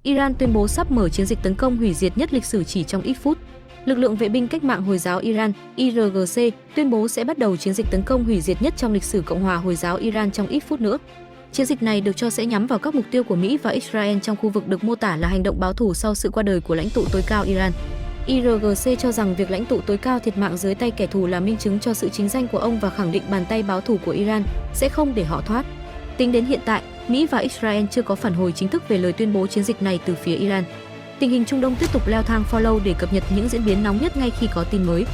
Iran tuyên bố sắp mở chiến dịch tấn công hủy diệt nhất lịch sử chỉ trong ít phút. Lực lượng vệ binh cách mạng Hồi giáo Iran (IRGC) tuyên bố sẽ bắt đầu chiến dịch tấn công hủy diệt nhất trong lịch sử Cộng hòa Hồi giáo Iran trong ít phút nữa. Chiến dịch này được cho sẽ nhắm vào các mục tiêu của Mỹ và Israel trong khu vực, được mô tả là hành động báo thù sau sự qua đời của lãnh tụ tối cao Iran. IRGC cho rằng việc lãnh tụ tối cao thiệt mạng dưới tay kẻ thù là minh chứng cho sự chính danh của ông và khẳng định bàn tay báo thù của Iran sẽ không để họ thoát. Tính đến hiện tại, Mỹ và Israel chưa có phản hồi chính thức về lời tuyên bố chiến dịch này từ phía Iran. Tình hình Trung Đông tiếp tục leo thang. Follow để cập nhật những diễn biến nóng nhất ngay khi có tin mới.